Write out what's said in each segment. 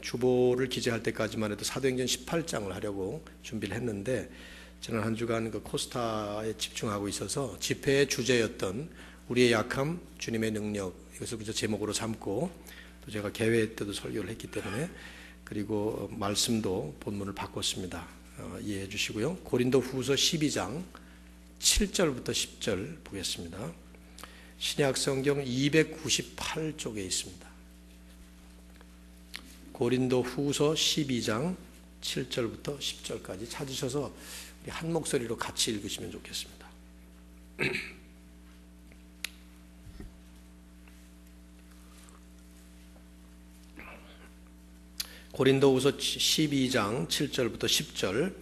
주보를 기재할 때까지만 해도 사도행전 18장을 하려고 준비를 했는데 지난 한 주간 그 코스타에 집중하고 있어서 집회의 주제였던 우리의 약함, 주님의 능력, 이것을 그저 제목으로 삼고 또 제가 개회 때도 설교를 했기 때문에 그리고 말씀도 본문을 바꿨습니다. 이해해 주시고요. 고린도 후서 12장 7절부터 10절 보겠습니다. 신약성경 298쪽에 있습니다. 고린도 후서 12장 7절부터 10절까지 찾으셔서 우리 한 목소리로 같이 읽으시면 좋겠습니다. 고린도 후서 12장 7절부터 10절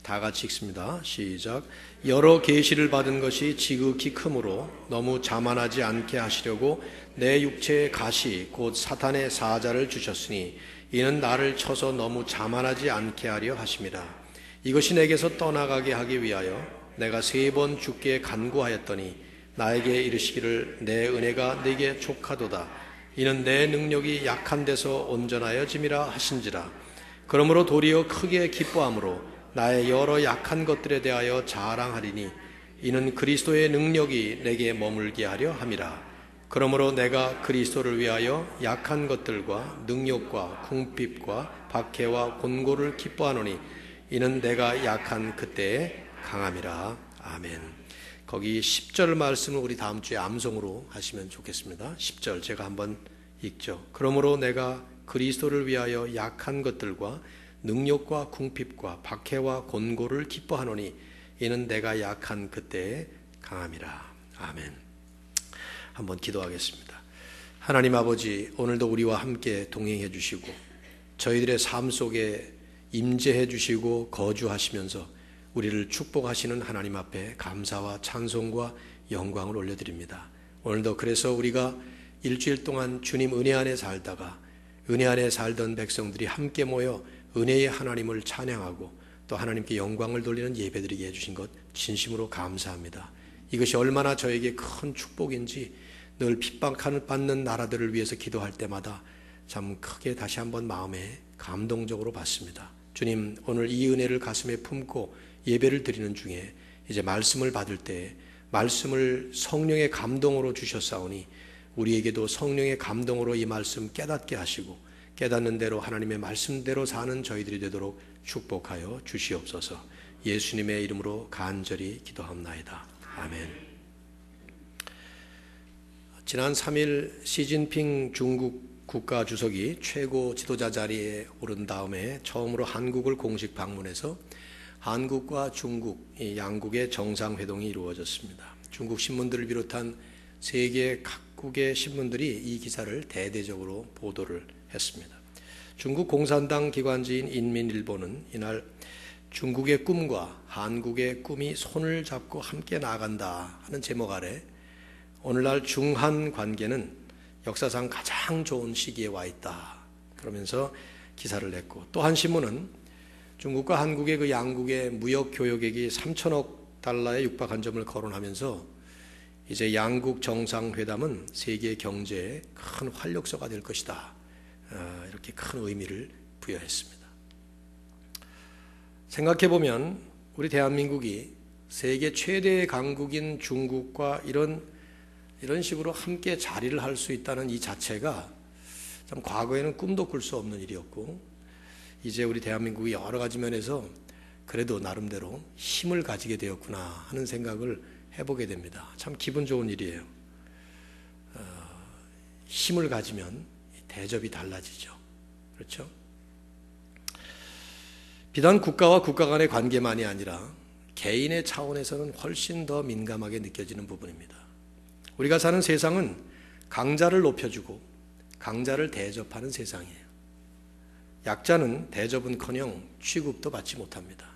다 같이 읽습니다. 시작. 여러 계시를 받은 것이 지극히 크므로 너무 자만하지 않게 하시려고 내 육체의 가시 곧 사탄의 사자를 주셨으니 이는 나를 쳐서 너무 자만하지 않게 하려 하심이라. 이것이 내게서 떠나가게 하기 위하여 내가 3번 주께 간구하였더니 나에게 이르시기를 내 은혜가 네게 족하도다. 이는 내 능력이 약한 데서 온전하여짐이라 하신지라. 그러므로 도리어 크게 기뻐함으로 나의 여러 약한 것들에 대하여 자랑하리니 이는 그리스도의 능력이 내게 머물게 하려 함이라. 그러므로 내가 그리스도를 위하여 약한 것들과 능력과 궁핍과 박해와 곤고를 기뻐하노니 이는 내가 약한 그때에 강함이라. 아멘. 거기 10절 말씀을 우리 다음 주에 암송으로 하시면 좋겠습니다. 10절 제가 한번 읽죠. 그러므로 내가 그리스도를 위하여 약한 것들과 능력과 궁핍과 박해와 곤고를 기뻐하노니 이는 내가 약한 그때에 강함이라. 아멘. 한번 기도하겠습니다. 하나님 아버지, 오늘도 우리와 함께 동행해 주시고 저희들의 삶 속에 임재해 주시고 거주하시면서 우리를 축복하시는 하나님 앞에 감사와 찬송과 영광을 올려드립니다. 오늘도 그래서 우리가 일주일 동안 주님 은혜 안에 살다가 은혜 안에 살던 백성들이 함께 모여 은혜의 하나님을 찬양하고 또 하나님께 영광을 돌리는 예배드리게 해주신 것 진심으로 감사합니다. 이것이 얼마나 저에게 큰 축복인지 늘 핍박받는 나라들을 위해서 기도할 때마다 참 크게 다시 한번 마음에 감동적으로 받습니다. 주님, 오늘 이 은혜를 가슴에 품고 예배를 드리는 중에 이제 말씀을 받을 때 말씀을 성령의 감동으로 주셨사오니 우리에게도 성령의 감동으로 이 말씀 깨닫게 하시고 깨닫는 대로 하나님의 말씀대로 사는 저희들이 되도록 축복하여 주시옵소서. 예수님의 이름으로 간절히 기도합나이다. 아멘. 지난 3일 시진핑 중국 국가주석이 최고 지도자 자리에 오른 다음에 처음으로 한국을 공식 방문해서 한국과 중국 이 양국의 정상회동이 이루어졌습니다. 중국 신문들을 비롯한 세계 각국의 신문들이 이 기사를 대대적으로 보도를 했습니다. 중국 공산당 기관지인 인민일보는 이날 중국의 꿈과 한국의 꿈이 손을 잡고 함께 나아간다 하는 제목 아래 오늘날 중한 관계는 역사상 가장 좋은 시기에 와 있다 그러면서 기사를 냈고, 또 한 신문은 중국과 한국의 그 양국의 무역 교역액이 3천억 달러에 육박한 점을 거론하면서 이제 양국 정상회담은 세계 경제의 큰 활력소가 될 것이다, 이렇게 큰 의미를 부여했습니다. 생각해보면 우리 대한민국이 세계 최대의 강국인 중국과 이런 식으로 함께 자리를 할 수 있다는 이 자체가 참 과거에는 꿈도 꿀 수 없는 일이었고, 이제 우리 대한민국이 여러 가지 면에서 그래도 나름대로 힘을 가지게 되었구나 하는 생각을 해보게 됩니다. 참 기분 좋은 일이에요. 힘을 가지면 대접이 달라지죠. 그렇죠? 비단 국가와 국가 간의 관계만이 아니라 개인의 차원에서는 훨씬 더 민감하게 느껴지는 부분입니다. 우리가 사는 세상은 강자를 높여주고 강자를 대접하는 세상이에요. 약자는 대접은커녕 취급도 받지 못합니다.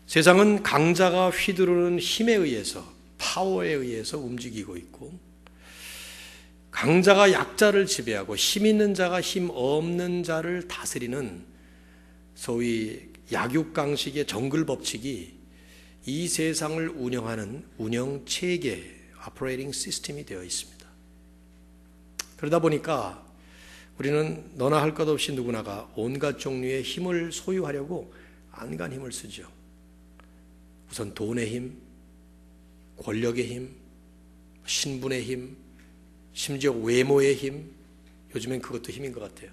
세상은 강자가 휘두르는 힘에 의해서, 파워에 의해서 움직이고 있고, 강자가 약자를 지배하고 힘 있는 자가 힘 없는 자를 다스리는 소위 약육강식의 정글 법칙이 이 세상을 운영하는 운영 체계, 오퍼레이팅 시스템이 되어 있습니다. 그러다 보니까 우리는 너나 할 것 없이 누구나가 온갖 종류의 힘을 소유하려고 안간 힘을 쓰죠. 우선 돈의 힘, 권력의 힘, 신분의 힘, 심지어 외모의 힘, 요즘엔 그것도 힘인 것 같아요.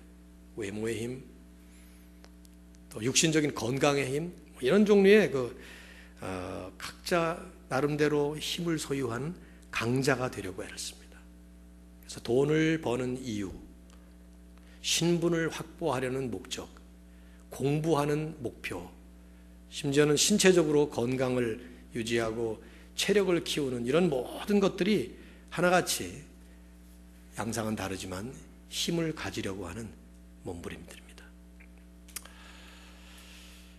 외모의 힘, 또 육신적인 건강의 힘, 이런 종류의 각자 나름대로 힘을 소유한 강자가 되려고 애를 씁니다. 그래서 돈을 버는 이유, 신분을 확보하려는 목적, 공부하는 목표, 심지어는 신체적으로 건강을 유지하고 체력을 키우는 이런 모든 것들이 하나같이 양상은 다르지만 힘을 가지려고 하는 몸부림들입니다.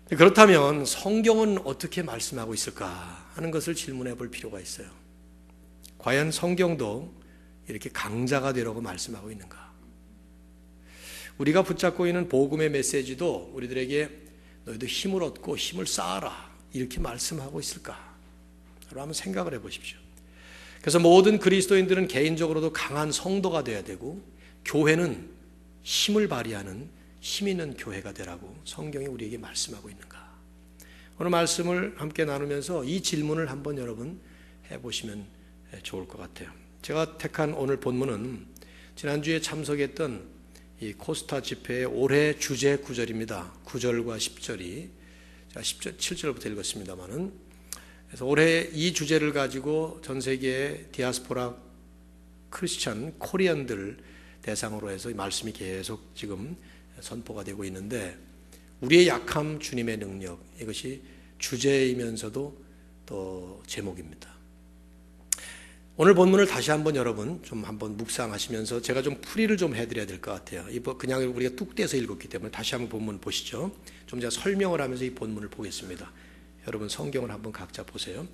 그렇다면 성경은 어떻게 말씀하고 있을까 하는 것을 질문해 볼 필요가 있어요. 과연 성경도 이렇게 강자가 되라고 말씀하고 있는가? 우리가 붙잡고 있는 복음의 메시지도 우리들에게 너희도 힘을 얻고 힘을 쌓아라 이렇게 말씀하고 있을까? 여러분 한번 생각을 해보십시오. 그래서 모든 그리스도인들은 개인적으로도 강한 성도가 되어야 되고 교회는 힘을 발휘하는 힘 있는 교회가 되라고 성경이 우리에게 말씀하고 있는가? 오늘 말씀을 함께 나누면서 이 질문을 한번 여러분 해보시면 좋을 것 같아요. 제가 택한 오늘 본문은 지난주에 참석했던 이 코스타 집회의 올해 주제 구절입니다. 9절과 10절이 제가 7절부터 읽었습니다만은 그래서 올해 이 주제를 가지고 전 세계의 디아스포라 크리스찬 코리안들 대상으로 해서 이 말씀이 계속 지금 선포가 되고 있는데 우리의 약함 주님의 능력 이것이 주제이면서도 또 제목입니다. 오늘 본문을 다시 한번 여러분 좀 한번 묵상하시면서 제가 좀 풀이를 좀 해드려야 될 것 같아요. 그냥 우리가 뚝 떼서 읽었기 때문에 다시 한번 본문 보시죠. 좀 제가 설명을 하면서 이 본문을 보겠습니다. 여러분 성경을 한번 각자 보세요.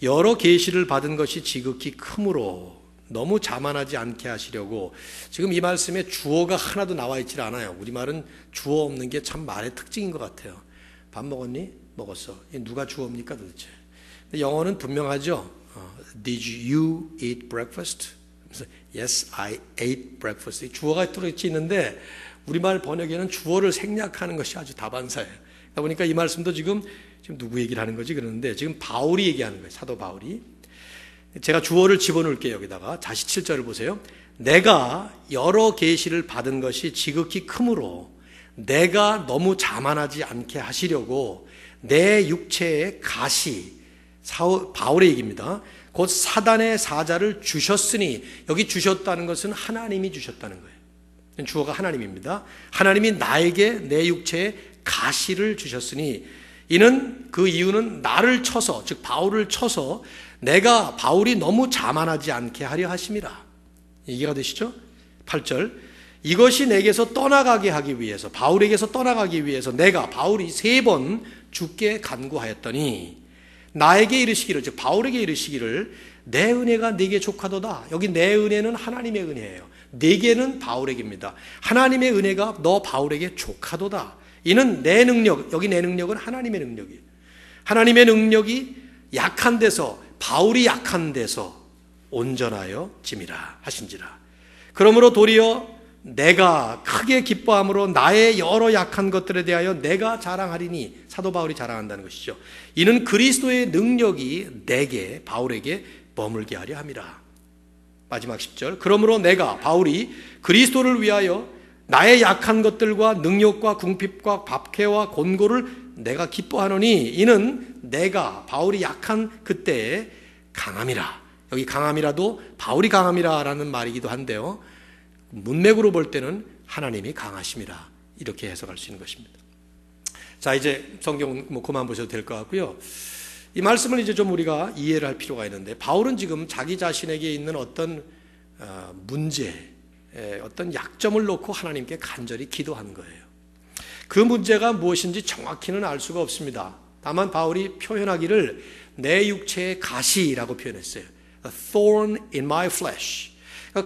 여러 계시를 받은 것이 지극히 크므로 너무 자만하지 않게 하시려고 지금 이 말씀에 주어가 하나도 나와 있질 않아요. 우리말은 주어 없는 게 참 말의 특징인 것 같아요. 밥 먹었니? 먹었어. 누가 주어입니까 도대체? 근데 영어는 분명하죠. Did you eat breakfast? Yes, I ate breakfast. 주어가 들어있지 있는데 우리말 번역에는 주어를 생략하는 것이 아주 다반사예요. 그러다 보니까 이 말씀도 지금 누구 얘기를 하는 거지 그러는데 지금 바울이 얘기하는 거예요. 사도 바울이. 제가 주어를 집어넣을게요. 여기다가 다시 7절을 보세요. 내가 여러 계시를 받은 것이 지극히 크므로 내가 너무 자만하지 않게 하시려고 내 육체의 가시 바울의 얘기입니다. 곧 사단의 사자를 주셨으니 여기 주셨다는 것은 하나님이 주셨다는 거예요. 주어가 하나님입니다. 하나님이 나에게 내 육체에 가시를 주셨으니 이는 그 이유는 나를 쳐서 즉 바울을 쳐서 내가 바울이 너무 자만하지 않게 하려 하심이라. 이해가 되시죠? 8절 이것이 내게서 떠나가게 하기 위해서 바울에게서 떠나가기 위해서 내가 바울이 3번 죽게 간구하였더니 나에게 이르시기를 즉 바울에게 이르시기를 내 은혜가 네게 족하도다. 여기 내 은혜는 하나님의 은혜예요. 네게는 바울에게입니다. 하나님의 은혜가 너 바울에게 족하도다. 이는 내 능력 여기 내 능력은 하나님의 능력이에요. 하나님의 능력이 약한 데서 바울이 약한 데서 온전하여 짐이라 하신지라. 그러므로 도리어 내가 크게 기뻐함으로 나의 여러 약한 것들에 대하여 내가 자랑하리니 사도 바울이 자랑한다는 것이죠. 이는 그리스도의 능력이 내게 바울에게 머물게 하려 함이라. 마지막 10절 그러므로 내가 바울이 그리스도를 위하여 나의 약한 것들과 능력과 궁핍과 박해와 곤고를 내가 기뻐하노니 이는 내가 바울이 약한 그때에 강함이라. 여기 강함이라도 바울이 강함이라라는 말이기도 한데요. 문맥으로 볼 때는 하나님이 강하심이라 이렇게 해석할 수 있는 것입니다. 자 이제 성경 그만 보셔도 될 것 같고요. 이 말씀을 이제 좀 우리가 이해를 할 필요가 있는데 바울은 지금 자기 자신에게 있는 어떤 문제, 어떤 약점을 놓고 하나님께 간절히 기도한 거예요. 그 문제가 무엇인지 정확히는 알 수가 없습니다. 다만 바울이 표현하기를 내 육체의 가시라고 표현했어요. A thorn in my flesh.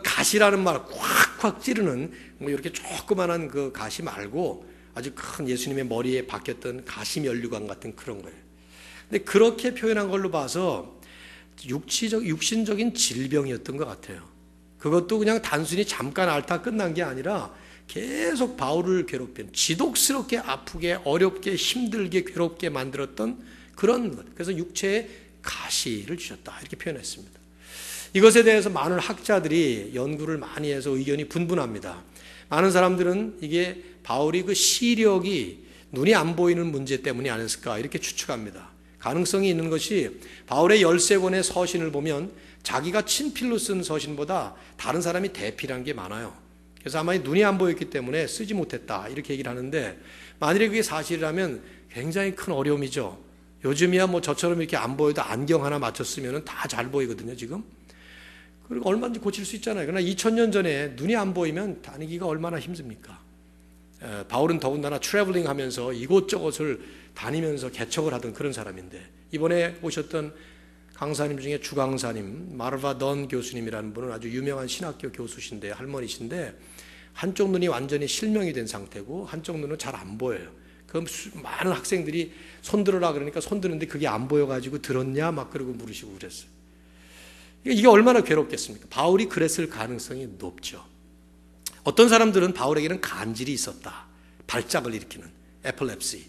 가시라는 말, 콱콱 찌르는 이렇게 조그만한 그 가시 말고 아주 큰 예수님의 머리에 박혔던 가시 면류관 같은 그런 거예요. 근데 그렇게 표현한 걸로 봐서 육신적인 질병이었던 것 같아요. 그것도 그냥 단순히 잠깐 앓다 끝난 게 아니라 계속 바울을 괴롭힌, 지독스럽게 아프게 어렵게 힘들게 괴롭게 만들었던 그런 것. 그래서 육체에 가시를 주셨다 이렇게 표현했습니다. 이것에 대해서 많은 학자들이 연구를 많이 해서 의견이 분분합니다. 많은 사람들은 이게 바울이 그 시력이 눈이 안 보이는 문제 때문이 아니었을까 이렇게 추측합니다. 가능성이 있는 것이 바울의 13권의 서신을 보면 자기가 친필로 쓴 서신보다 다른 사람이 대필한 게 많아요. 그래서 아마 눈이 안 보였기 때문에 쓰지 못했다 이렇게 얘기를 하는데, 만일에 그게 사실이라면 굉장히 큰 어려움이죠. 요즘이야 뭐 저처럼 이렇게 안 보여도 안경 하나 맞췄으면 다 잘 보이거든요 지금. 그리고 얼마든지 고칠 수 있잖아요. 그러나 2000년 전에 눈이 안 보이면 다니기가 얼마나 힘듭니까? 바울은 더군다나 트래블링 하면서 이곳저곳을 다니면서 개척을 하던 그런 사람인데, 이번에 오셨던 강사님 중에 주강사님 마르바 던 교수님이라는 분은 아주 유명한 신학교 교수신데, 할머니신데 한쪽 눈이 완전히 실명이 된 상태고 한쪽 눈은 잘 안 보여요. 그럼 많은 학생들이 손들어라 그러니까 손드는데 그게 안 보여가지고 들었냐 막 그러고 물으시고 그랬어요. 이게 얼마나 괴롭겠습니까? 바울이 그랬을 가능성이 높죠. 어떤 사람들은 바울에게는 간질이 있었다. 발작을 일으키는 에필랩시.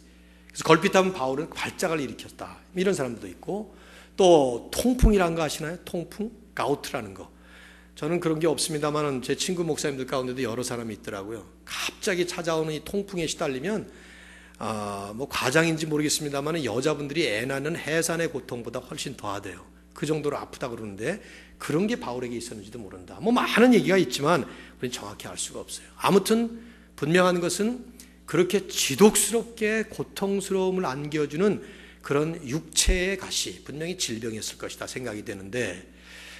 그래서 걸핏하면 바울은 발작을 일으켰다. 이런 사람들도 있고, 또 통풍이라는 거 아시나요? 통풍? 가우트라는 거. 저는 그런 게 없습니다만 제 친구 목사님들 가운데도 여러 사람이 있더라고요. 갑자기 찾아오는 이 통풍에 시달리면 뭐 과장인지 모르겠습니다만 여자분들이 애 낳는 해산의 고통보다 훨씬 더하대요. 그 정도로 아프다 그러는데 그런 게 바울에게 있었는지도 모른다. 뭐 많은 얘기가 있지만 우리는 정확히 알 수가 없어요. 아무튼 분명한 것은 그렇게 지독스럽게 고통스러움을 안겨주는 그런 육체의 가시, 분명히 질병이었을 것이다 생각이 되는데,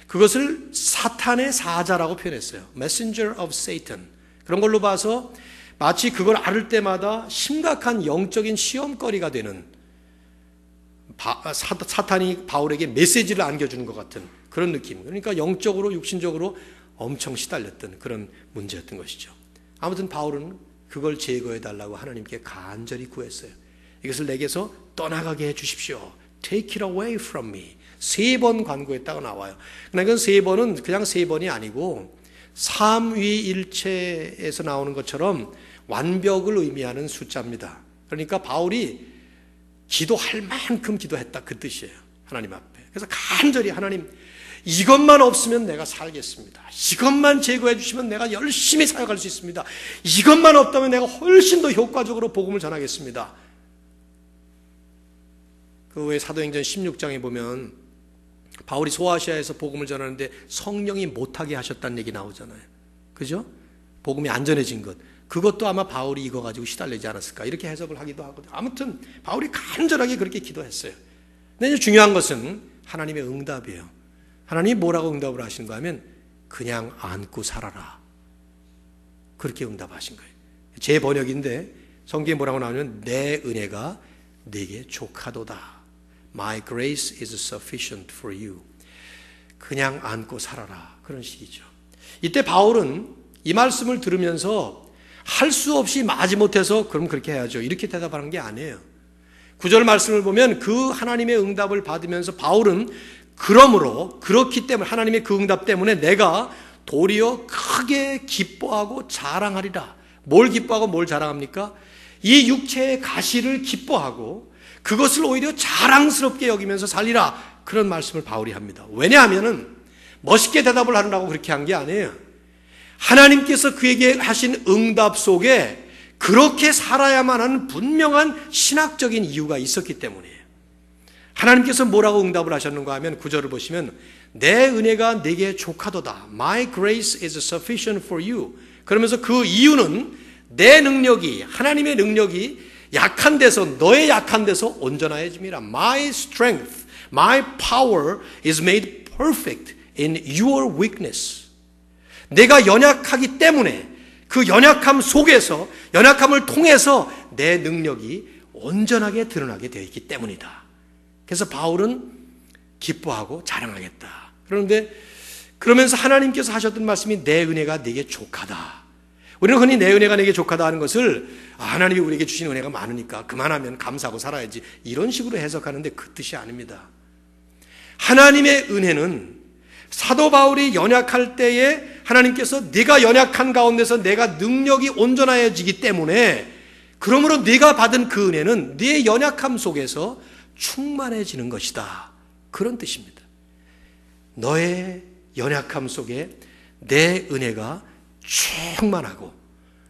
그것을 사탄의 사자라고 표현했어요. Messenger of Satan. 그런 걸로 봐서 마치 그걸 앓을 때마다 심각한 영적인 시험거리가 되는, 사탄이 바울에게 메시지를 안겨주는 것 같은 그런 느낌. 그러니까 영적으로 육신적으로 엄청 시달렸던 그런 문제였던 것이죠. 아무튼 바울은 그걸 제거해달라고 하나님께 간절히 구했어요. 이것을 내게서 떠나가게 해주십시오. Take it away from me. 3번 간구했다고 나와요. 그러나 이건 3번은 그냥 3번이 아니고 삼위일체에서 나오는 것처럼 완벽을 의미하는 숫자입니다. 그러니까 바울이 기도할 만큼 기도했다 그 뜻이에요. 하나님 앞에. 그래서 간절히 하나님, 이것만 없으면 내가 살겠습니다. 이것만 제거해 주시면 내가 열심히 사역할 수 있습니다. 이것만 없다면 내가 훨씬 더 효과적으로 복음을 전하겠습니다. 그 외에 사도행전 16장에 보면 바울이 소아시아에서 복음을 전하는데 성령이 못하게 하셨다는 얘기 나오잖아요. 그죠? 복음이 안전해진 것. 그것도 아마 바울이 이거 가지고 시달리지 않았을까 이렇게 해석을 하기도 하거든요. 아무튼 바울이 간절하게 그렇게 기도했어요. 근데 중요한 것은 하나님의 응답이에요. 하나님이 뭐라고 응답을 하시는가 하면 그냥 안고 살아라. 그렇게 응답하신 거예요. 제 번역인데 성경에 뭐라고 나오면 내 은혜가 네게 족하도다. My grace is sufficient for you. 그냥 안고 살아라. 그런 식이죠. 이때 바울은 이 말씀을 들으면서 할 수 없이 마지못해서 그럼 그렇게 해야죠 이렇게 대답하는 게 아니에요. 9절 말씀을 보면 그 하나님의 응답을 받으면서 바울은 그러므로 그렇기 때문에 하나님의 그 응답 때문에 내가 도리어 크게 기뻐하고 자랑하리라. 뭘 기뻐하고 뭘 자랑합니까? 이 육체의 가시를 기뻐하고 그것을 오히려 자랑스럽게 여기면서 살리라. 그런 말씀을 바울이 합니다. 왜냐하면 멋있게 대답을 하려고 그렇게 한 게 아니에요. 하나님께서 그에게 하신 응답 속에 그렇게 살아야만 하는 분명한 신학적인 이유가 있었기 때문이에요. 하나님께서 뭐라고 응답을 하셨는가 하면 9절을 보시면 내 은혜가 내게 족하도다. My grace is sufficient for you. 그러면서 그 이유는 내 능력이, 하나님의 능력이 약한 데서, 너의 약한 데서 온전해짐이라. My strength, my power is made perfect in your weakness. 내가 연약하기 때문에 그 연약함 속에서, 연약함을 통해서 내 능력이 온전하게 드러나게 되어 있기 때문이다. 그래서 바울은 기뻐하고 자랑하겠다. 그런데 그러면서 하나님께서 하셨던 말씀이 내 은혜가 내게 족하다. 우리는 흔히 내 은혜가 내게 족하다 하는 것을 하나님이 우리에게 주신 은혜가 많으니까 그만하면 감사하고 살아야지 이런 식으로 해석하는데 그 뜻이 아닙니다. 하나님의 은혜는 사도 바울이 연약할 때에 하나님께서 네가 연약한 가운데서 내가 능력이 온전하여지기 때문에 그러므로 네가 받은 그 은혜는 네 연약함 속에서 충만해지는 것이다. 그런 뜻입니다. 너의 연약함 속에 내 은혜가 충만하고,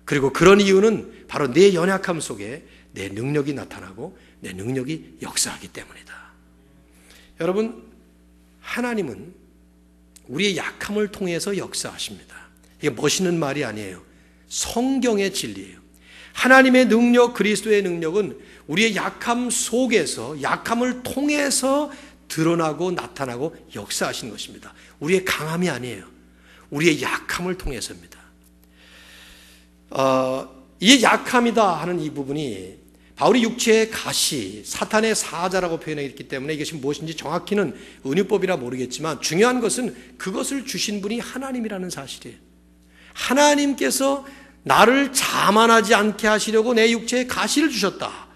그리고 그런 이유는 바로 내 연약함 속에 내 능력이 나타나고 내 능력이 역사하기 때문이다. 여러분, 하나님은 우리의 약함을 통해서 역사하십니다. 이게 멋있는 말이 아니에요. 성경의 진리예요. 하나님의 능력, 그리스도의 능력은 우리의 약함 속에서, 약함을 통해서 드러나고 나타나고 역사하신 것입니다. 우리의 강함이 아니에요. 우리의 약함을 통해서입니다. 이 약함이다 하는 이 부분이 바울이 육체의 가시, 사탄의 사자라고 표현했기 때문에 이것이 무엇인지 정확히는 은유법이라 모르겠지만 중요한 것은 그것을 주신 분이 하나님이라는 사실이에요. 하나님께서 나를 자만하지 않게 하시려고 내 육체에 가시를 주셨다.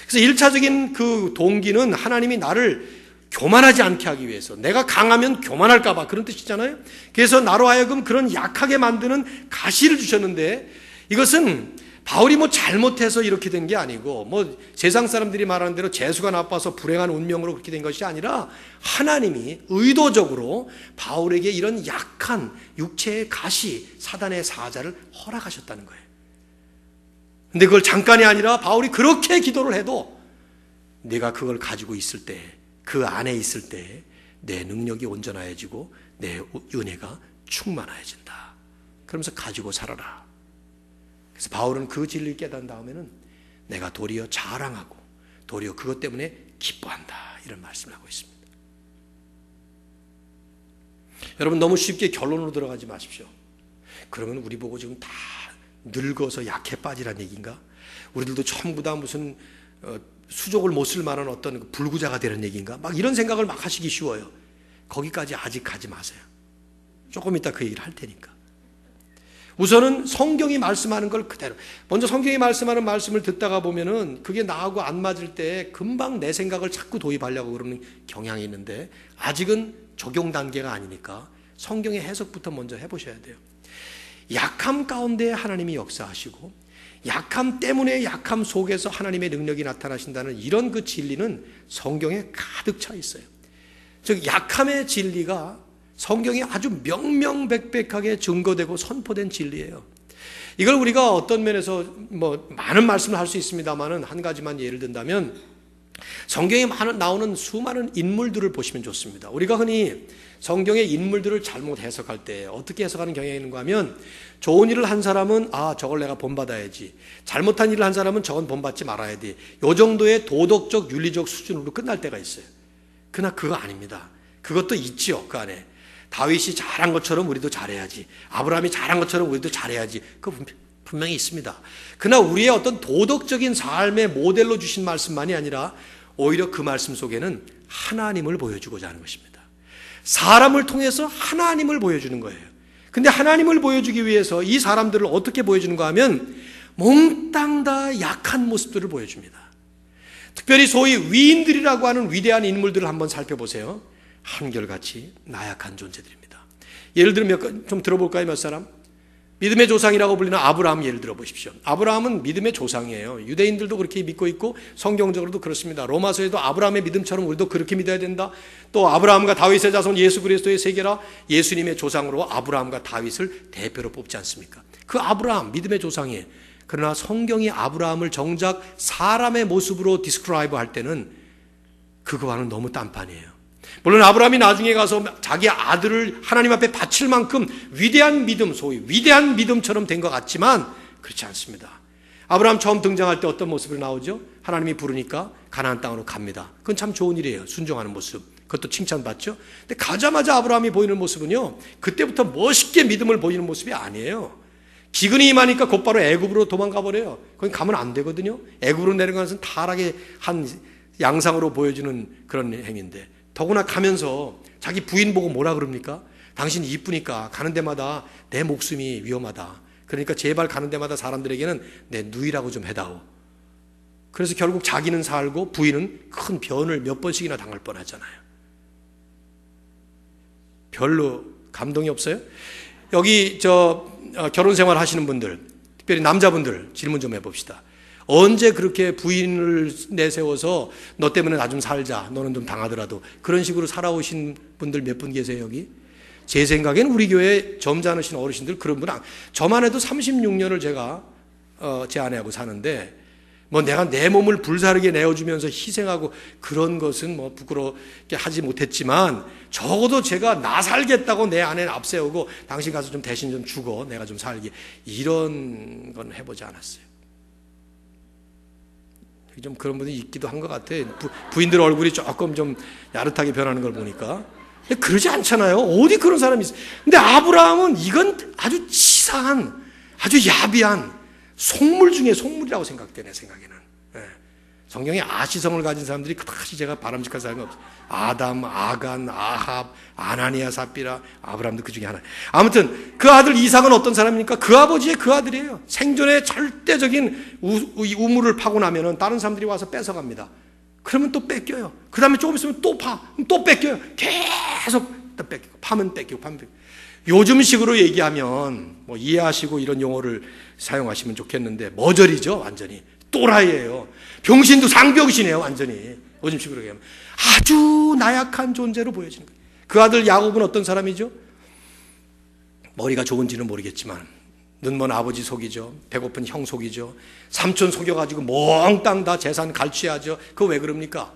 그래서 1차적인 그 동기는 하나님이 나를 교만하지 않게 하기 위해서, 내가 강하면 교만할까 봐, 그런 뜻이잖아요. 그래서 나로 하여금 그런 약하게 만드는 가시를 주셨는데, 이것은 바울이 뭐 잘못해서 이렇게 된 게 아니고, 뭐 세상 사람들이 말하는 대로 재수가 나빠서 불행한 운명으로 그렇게 된 것이 아니라 하나님이 의도적으로 바울에게 이런 약한 육체의 가시, 사단의 사자를 허락하셨다는 거예요. 근데 그걸 잠깐이 아니라 바울이 그렇게 기도를 해도 내가 그걸 가지고 있을 때, 그 안에 있을 때 내 능력이 온전해지고 내 은혜가 충만해진다. 그러면서 가지고 살아라. 그래서 바울은 그 진리를 깨달은 다음에는 내가 도리어 자랑하고 도리어 그것 때문에 기뻐한다, 이런 말씀을 하고 있습니다. 여러분, 너무 쉽게 결론으로 들어가지 마십시오. 그러면 우리 보고 지금 다 늙어서 약해 빠지란 얘기인가? 우리들도 전부 다 무슨 수족을 못 쓸 만한 어떤 불구자가 되는 얘기인가? 막 이런 생각을 막 하시기 쉬워요. 거기까지 아직 가지 마세요. 조금 이따 그 얘기를 할 테니까. 우선은 성경이 말씀하는 걸 그대로, 먼저 성경이 말씀하는 말씀을 듣다가 보면은 그게 나하고 안 맞을 때 금방 내 생각을 자꾸 도입하려고 그러는 경향이 있는데, 아직은 적용 단계가 아니니까 성경의 해석부터 먼저 해보셔야 돼요. 약함 가운데 하나님이 역사하시고, 약함 때문에 약함 속에서 하나님의 능력이 나타나신다는 이런 그 진리는 성경에 가득 차 있어요. 즉, 약함의 진리가 성경이 아주 명명백백하게 증거되고 선포된 진리예요. 이걸 우리가 어떤 면에서 뭐 많은 말씀을 할 수 있습니다만은 한 가지만 예를 든다면, 성경에 나오는 수많은 인물들을 보시면 좋습니다. 우리가 흔히 성경의 인물들을 잘못 해석할 때 어떻게 해석하는 경향이 있는가 하면, 좋은 일을 한 사람은 저걸 내가 본받아야지, 잘못한 일을 한 사람은 저건 본받지 말아야 돼, 요 정도의 도덕적 윤리적 수준으로 끝날 때가 있어요. 그러나 그거 아닙니다. 그것도 있지요. 그 안에 다윗이 잘한 것처럼 우리도 잘해야지, 아브라함이 잘한 것처럼 우리도 잘해야지, 그거 분명히 있습니다. 그러나 우리의 어떤 도덕적인 삶의 모델로 주신 말씀만이 아니라 오히려 그 말씀 속에는 하나님을 보여주고자 하는 것입니다. 사람을 통해서 하나님을 보여주는 거예요. 근데 하나님을 보여주기 위해서 이 사람들을 어떻게 보여주는가 하면 몽땅 다 약한 모습들을 보여줍니다. 특별히 소위 위인들이라고 하는 위대한 인물들을 한번 살펴보세요. 한결같이 나약한 존재들입니다. 예를 들면 좀 들어볼까요? 몇 사람? 믿음의 조상이라고 불리는 아브라함 예를 들어보십시오. 아브라함은 믿음의 조상이에요. 유대인들도 그렇게 믿고 있고 성경적으로도 그렇습니다. 로마서에도 아브라함의 믿음처럼 우리도 그렇게 믿어야 된다. 또 아브라함과 다윗의 자손 예수 그리스도의 세계라, 예수님의 조상으로 아브라함과 다윗을 대표로 뽑지 않습니까? 그 아브라함 믿음의 조상이에요. 그러나 성경이 아브라함을 정작 사람의 모습으로 디스크라이브 할 때는 그거와는 너무 딴판이에요. 물론 아브라함이 나중에 가서 자기 아들을 하나님 앞에 바칠 만큼 위대한 믿음, 소위 위대한 믿음처럼 된 것 같지만 그렇지 않습니다. 아브라함 처음 등장할 때 어떤 모습으로 나오죠? 하나님이 부르니까 가나안 땅으로 갑니다. 그건 참 좋은 일이에요. 순종하는 모습. 그것도 칭찬받죠. 근데 가자마자 아브라함이 보이는 모습은요, 그때부터 멋있게 믿음을 보이는 모습이 아니에요. 기근이 임하니까 곧바로 애굽으로 도망가 버려요. 거기 가면 안 되거든요. 애굽으로 내려가는 것은 타락의 한 양상으로 보여주는 그런 행위인데, 더구나 가면서 자기 부인 보고 뭐라 그럽니까? 당신 이쁘니까 가는 데마다 내 목숨이 위험하다. 그러니까 제발 가는 데마다 사람들에게는 내 누이라고 좀 해다오. 그래서 결국 자기는 살고 부인은 큰 변을 몇 번씩이나 당할 뻔하잖아요. 별로 감동이 없어요? 여기 결혼 생활 하시는 분들, 특별히 남자분들 질문 좀 해봅시다. 언제 그렇게 부인을 내세워서 너 때문에 나 좀 살자, 너는 좀 당하더라도 그런 식으로 살아오신 분들 몇 분 계세요 여기? 제 생각에는 우리 교회 점잖으신 어르신들 그런 분, 저만 해도 36년을 제가 제 아내하고 사는데 뭐 내가 내 몸을 불사르게 내어주면서 희생하고 그런 것은 뭐 부끄럽게 하지 못했지만 적어도 제가 나 살겠다고 내 아내는 앞세우고 당신 가서 좀 대신 좀 주고 내가 좀 살게, 이런 건 해보지 않았어요. 좀 그런 분이 있기도 한 것 같아요. 부인들 얼굴이 조금 좀 야릇하게 변하는 걸 보니까. 근데 그러지 않잖아요. 어디 그런 사람이 있어요. 근데 아브라함은 이건 아주 치사한, 아주 야비한 속물 중에 속물이라고 생각돼, 내 생각에는. 예. 성경에 아시성을 가진 사람들이 그다지 제가 바람직한 사람이 없어요. 아담, 아간, 아합, 아나니아, 삽비라, 아브라함도 그 중에 하나. 아무튼 그 아들 이삭은 어떤 사람입니까? 그 아버지의 그 아들이에요. 생존에 절대적인 우물을 파고 나면은 다른 사람들이 와서 뺏어갑니다. 그러면 또 뺏겨요. 그 다음에 조금 있으면 또 파, 또 뺏겨요. 계속 또 뺏기고, 파면 뺏기고, 파면 뺏기고. 요즘식으로 얘기하면 뭐 이해하시고 이런 용어를 사용하시면 좋겠는데 머저리죠. 완전히 또라이예요. 병신도 상병신이에요. 완전히 요즘식으로 얘기하면 아주 나약한 존재로 보여지는 거예요. 그 아들 야곱은 어떤 사람이죠? 머리가 좋은지는 모르겠지만 눈먼 아버지 속이죠. 배고픈 형 속이죠. 삼촌 속여가지고 몽땅 다 재산 갈취하죠. 그거 왜 그럽니까?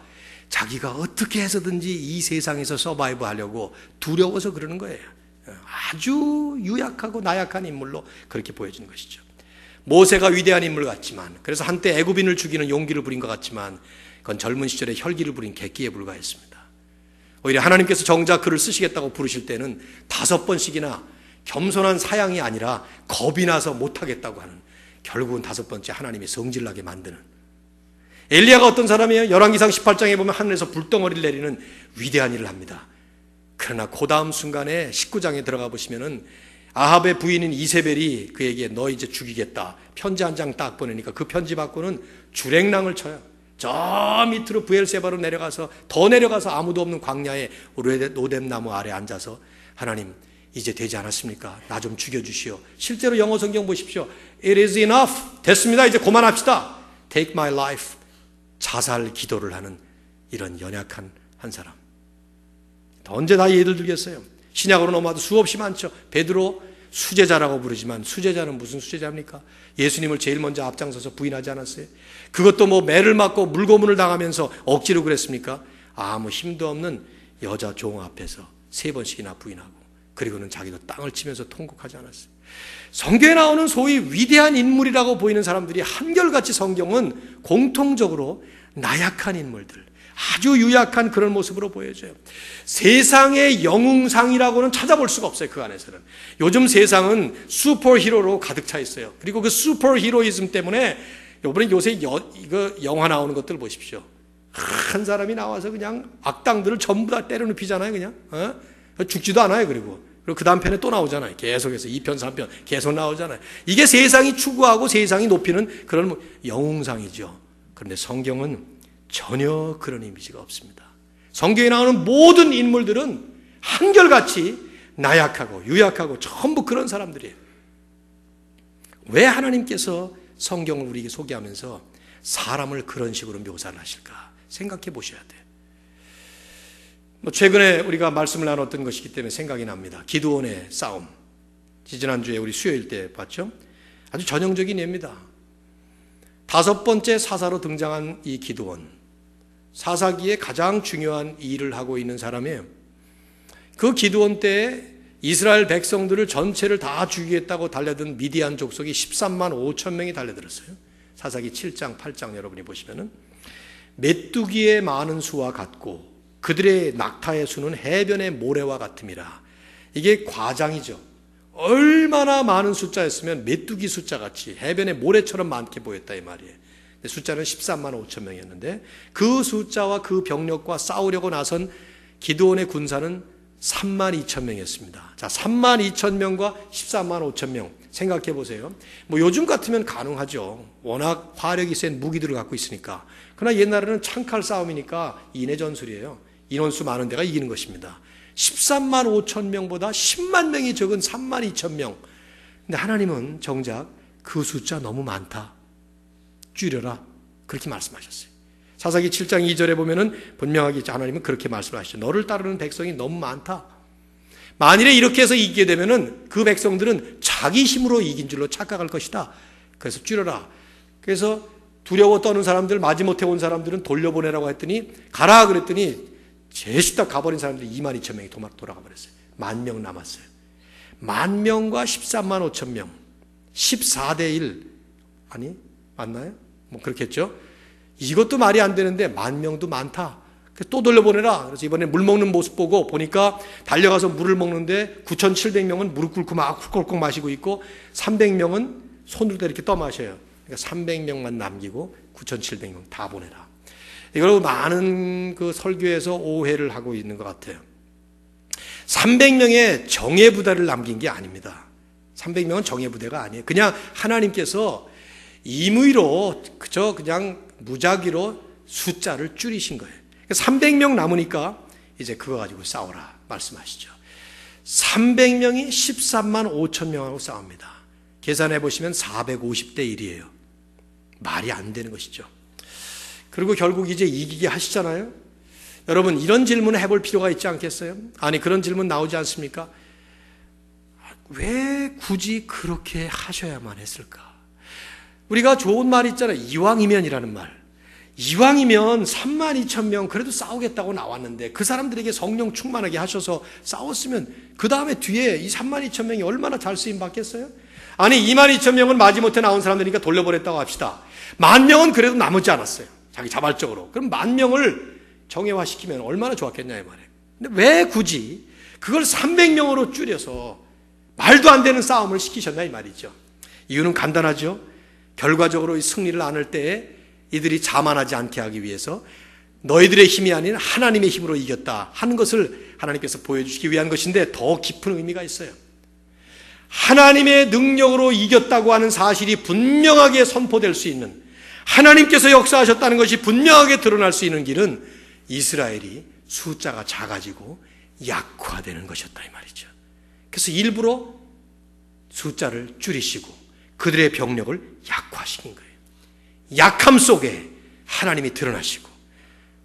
자기가 어떻게 해서든지 이 세상에서 서바이브 하려고 두려워서 그러는 거예요. 아주 유약하고 나약한 인물로 그렇게 보여지는 것이죠. 모세가 위대한 인물 같지만, 그래서 한때 애굽인을 죽이는 용기를 부린 것 같지만 그건 젊은 시절에 혈기를 부린 객기에 불과했습니다. 오히려 하나님께서 정작 그를 쓰시겠다고 부르실 때는 5번씩이나 겸손한 사양이 아니라 겁이 나서 못하겠다고 하는, 결국은 5번째 하나님이 성질나게 만드는. 엘리야가 어떤 사람이에요? 열왕기상 18장에 보면 하늘에서 불덩어리를 내리는 위대한 일을 합니다. 그러나 그 다음 순간에 19장에 들어가 보시면은 아합의 부인인 이세벨이 그에게 너 이제 죽이겠다 편지 한 장 딱 보내니까 그 편지 받고는 주랭랑을 쳐요. 저 밑으로 브엘세바로 내려가서, 더 내려가서 아무도 없는 광야에 로뎀나무 아래 앉아서 하나님 이제 되지 않았습니까? 나 좀 죽여주시오. 실제로 영어 성경 보십시오. It is enough. 됐습니다. 이제 그만합시다. Take my life. 자살 기도를 하는 이런 연약한 한 사람. 언제 다 예를 들겠어요? 신약으로 넘어와도 수없이 많죠. 베드로 수제자라고 부르지만 수제자는 무슨 수제자입니까? 예수님을 제일 먼저 앞장서서 부인하지 않았어요? 그것도 뭐 매를 맞고 물고문을 당하면서 억지로 그랬습니까? 아무 힘도 없는 여자 종 앞에서 3번씩이나 부인하고, 그리고는 자기도 땅을 치면서 통곡하지 않았어요. 성경에 나오는 소위 위대한 인물이라고 보이는 사람들이 한결같이 성경은 공통적으로 나약한 인물들, 아주 유약한 그런 모습으로 보여져요. 세상의 영웅상이라고는 찾아볼 수가 없어요. 그 안에서는. 요즘 세상은 슈퍼히로로 가득 차 있어요. 그리고 그 슈퍼히로이즘 때문에 이번에 요새 이거 영화 나오는 것들 보십시오. 한 사람이 나와서 그냥 악당들을 전부 다 때려눕히잖아요. 그냥 죽지도 않아요. 그리고 그 다음 편에 또 나오잖아요. 계속해서 2편 3편 계속 나오잖아요. 이게 세상이 추구하고 세상이 높이는 그런 영웅상이죠. 그런데 성경은 전혀 그런 이미지가 없습니다. 성경에 나오는 모든 인물들은 한결같이 나약하고 유약하고 전부 그런 사람들이에요. 왜 하나님께서 성경을 우리에게 소개하면서 사람을 그런 식으로 묘사를 하실까 생각해 보셔야 돼요. 최근에 우리가 말씀을 나눴던 것이기 때문에 생각이 납니다. 기드온의 싸움. 지난주에 우리 수요일 때 봤죠? 아주 전형적인 예입니다. 5번째 사사로 등장한 이 기드온, 사사기에 가장 중요한 일을 하고 있는 사람이에요. 그 기드온 때에 이스라엘 백성들을 전체를 다 죽이겠다고 달려든 미디안 족속이 13만 5천 명이 달려들었어요. 사사기 7장 8장 여러분이 보시면은 메뚜기의 많은 수와 같고 그들의 낙타의 수는 해변의 모래와 같음이라. 이게 과장이죠. 얼마나 많은 숫자였으면 메뚜기 숫자같이 해변의 모래처럼 많게 보였다 이 말이에요. 숫자는 13만 5천 명이었는데 그 숫자와 그 병력과 싸우려고 나선 기드온의 군사는 3만 2천 명이었습니다. 자, 3만 2천 명과 14만 5천 명 생각해 보세요. 요즘 같으면 가능하죠. 워낙 화력이 센 무기들을 갖고 있으니까. 그러나 옛날에는 창칼 싸움이니까 인해 전술이에요. 인원수 많은 데가 이기는 것입니다. 13만 5천 명보다 10만 명이 적은 3만 2천 명. 근데 하나님은 정작 그 숫자 너무 많다, 줄여라, 그렇게 말씀하셨어요. 사사기 7장 2절에 보면은 분명하게 하나님은 그렇게 말씀하시죠. 너를 따르는 백성이 너무 많다. 만일에 이렇게 해서 이기게 되면은 그 백성들은 자기 힘으로 이긴 줄로 착각할 것이다. 그래서 줄여라. 그래서 두려워 떠는 사람들, 마지못해 온 사람들은 돌려보내라고 했더니, 가라 그랬더니 제수다 가버린 사람들이 2만 2천 명이 돌아가 버렸어요. 10,000명 남았어요. 10,000명과 13만 5천 명, 14대 1 아니 맞나요? 뭐 그렇겠죠. 이것도 말이 안 되는데 10,000명도 많다. 그래서 또 돌려보내라. 그래서 이번에 물 먹는 모습 보고 보니까 달려가서 물을 먹는데 9,700명은 무릎 꿇고 막 훌컥훌컥 마시고 있고 300명은 손으로 이렇게 떠마셔요. 그러니까 300명만 남기고 9,700명 다 보내라. 이걸 많은 그 설교에서 오해를 하고 있는 것 같아요. 300명의 정예부대를 남긴 게 아닙니다. 300명은 정예부대가 아니에요. 그냥 하나님께서 임의로 그냥 무작위로 숫자를 줄이신 거예요. 300명 남으니까 이제 그거 가지고 싸우라 말씀하시죠. 300명이 13만 5천 명하고 싸웁니다. 계산해 보시면 450대 1이에요. 말이 안 되는 것이죠. 그리고 결국 이제 이기게 하시잖아요. 여러분, 이런 질문을 해볼 필요가 있지 않겠어요? 아니, 그런 질문 나오지 않습니까? 왜 굳이 그렇게 하셔야만 했을까? 우리가 좋은 말 있잖아요. 이왕이면이라는 말. 이왕이면 3만 2천 명 그래도 싸우겠다고 나왔는데 그 사람들에게 성령 충만하게 하셔서 싸웠으면 그 다음에 뒤에 이 3만 2천 명이 얼마나 잘 쓰임 받겠어요? 아니, 2만 2천 명은 마지못해 나온 사람들이니까 돌려보냈다고 합시다. 10,000명은 그래도 남지 않았어요. 자기 자발적으로. 그럼 10,000명을 정예화시키면 얼마나 좋았겠냐 이 말이에요. 근데 왜 굳이 그걸 300명으로 줄여서 말도 안 되는 싸움을 시키셨나 이 말이죠. 이유는 간단하죠. 결과적으로 이 승리를 안을 때에 이들이 자만하지 않게 하기 위해서 너희들의 힘이 아닌 하나님의 힘으로 이겼다 하는 것을 하나님께서 보여주시기 위한 것인데 더 깊은 의미가 있어요. 하나님의 능력으로 이겼다고 하는 사실이 분명하게 선포될 수 있는, 하나님께서 역사하셨다는 것이 분명하게 드러날 수 있는 길은 이스라엘이 숫자가 작아지고 약화되는 것이었다 이 말이죠. 그래서 일부러 숫자를 줄이시고 그들의 병력을 약화시킨 거예요. 약함 속에 하나님이 드러나시고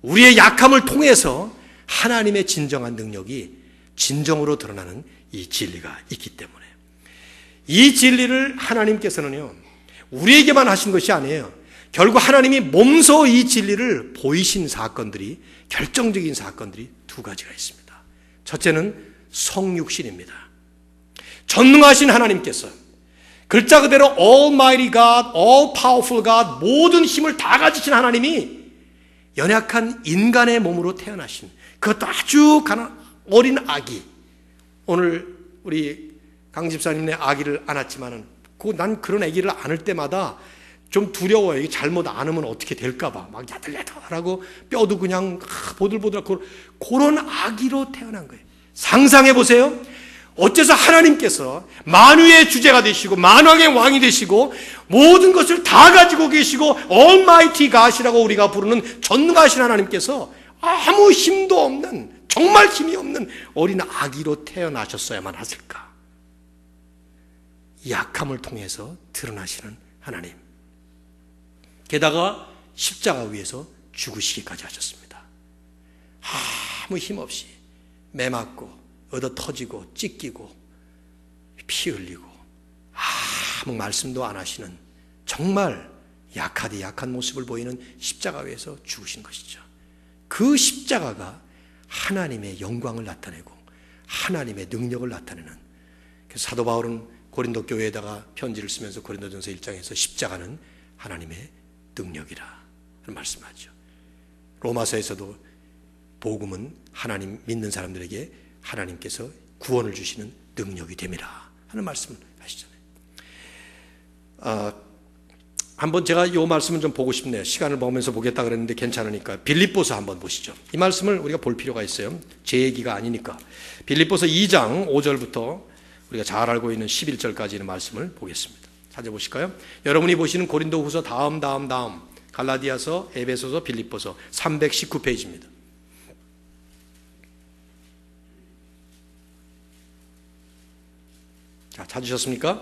우리의 약함을 통해서 하나님의 진정한 능력이 진정으로 드러나는 이 진리가 있기 때문에, 이 진리를 하나님께서는요 우리에게만 하신 것이 아니에요. 결국 하나님이 몸소 이 진리를 보이신 사건들이, 결정적인 사건들이 두 가지가 있습니다. 첫째는 성육신입니다. 전능하신 하나님께서 글자 그대로 Almighty God, All Powerful God, 모든 힘을 다 가지신 하나님이 연약한 인간의 몸으로 태어나신, 그것도 아주 어린 아기, 오늘 우리 강 집사님네 아기를 안았지만은 난 그런 아기를 안을 때마다 좀 두려워요. 이게 잘못 안으면 어떻게 될까봐 막 야들야들하고 뼈도 그냥 보들보들하고 그런 아기로 태어난 거예요. 상상해 보세요. 어째서 하나님께서 만유의 주제가 되시고 만왕의 왕이 되시고 모든 것을 다 가지고 계시고 Almighty God이라고 우리가 부르는 전능하신 하나님께서 아무 힘도 없는, 정말 힘이 없는 어린 아기로 태어나셨어야만 하실까? 약함을 통해서 드러나시는 하나님, 게다가 십자가 위에서 죽으시기까지 하셨습니다. 아무 힘 없이 매맞고 얻어 터지고 찢기고 피 흘리고 아무 말씀도 안 하시는 정말 약하디 약한 모습을 보이는 십자가 위에서 죽으신 것이죠. 그 십자가가 하나님의 영광을 나타내고 하나님의 능력을 나타내는, 그래서 사도 바울은 고린도 교회에다가 편지를 쓰면서 고린도전서 1장에서 십자가는 하나님의 능력이라 말씀하죠. 로마서에서도 복음은 하나님 믿는 사람들에게 하나님께서 구원을 주시는 능력이 됨이라 하는 말씀을 하시잖아요. 한번 제가 이 말씀을 좀 보고 싶네요. 시간을 보면서 보겠다 그랬는데 괜찮으니까 빌립보서 한번 보시죠. 이 말씀을 우리가 볼 필요가 있어요. 제 얘기가 아니니까. 빌립보서 2장 5절부터 우리가 잘 알고 있는 11절까지 있는 말씀을 보겠습니다. 찾아보실까요? 여러분이 보시는 고린도후서 다음 갈라디아서, 에베소서, 빌립보서 319페이지입니다. 자, 찾으셨습니까?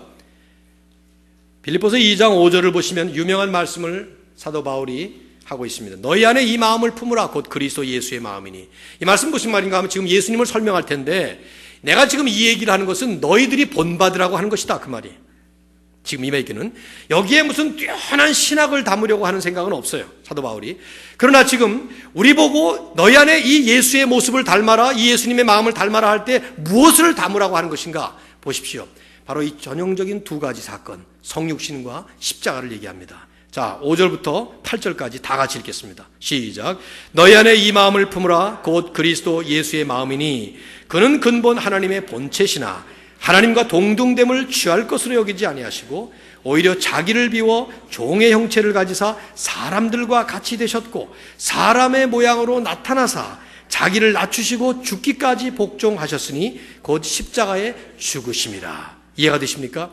빌립보서 2장 5절을 보시면 유명한 말씀을 사도 바울이 하고 있습니다. 너희 안에 이 마음을 품으라 곧 그리스도 예수의 마음이니. 이 말씀 무슨 말인가 하면 지금 예수님을 설명할 텐데 내가 지금 이 얘기를 하는 것은 너희들이 본받으라고 하는 것이다 그 말이에요. 지금 이 얘기는 여기에 무슨 뛰어난 신학을 담으려고 하는 생각은 없어요, 사도 바울이. 그러나 지금 우리 보고 너희 안에 이 예수의 모습을 닮아라, 이 예수님의 마음을 닮아라 할 때 무엇을 담으라고 하는 것인가 보십시오. 바로 이 전형적인 두 가지 사건, 성육신과 십자가를 얘기합니다. 자, 5절부터 8절까지 다 같이 읽겠습니다. 시작. 너희 안에 이 마음을 품으라 곧 그리스도 예수의 마음이니 그는 근본 하나님의 본체시나 하나님과 동등됨을 취할 것으로 여기지 아니하시고 오히려 자기를 비워 종의 형체를 가지사 사람들과 같이 되셨고 사람의 모양으로 나타나사 자기를 낮추시고 죽기까지 복종하셨으니 곧 십자가에 죽으심이라. 이해가 되십니까?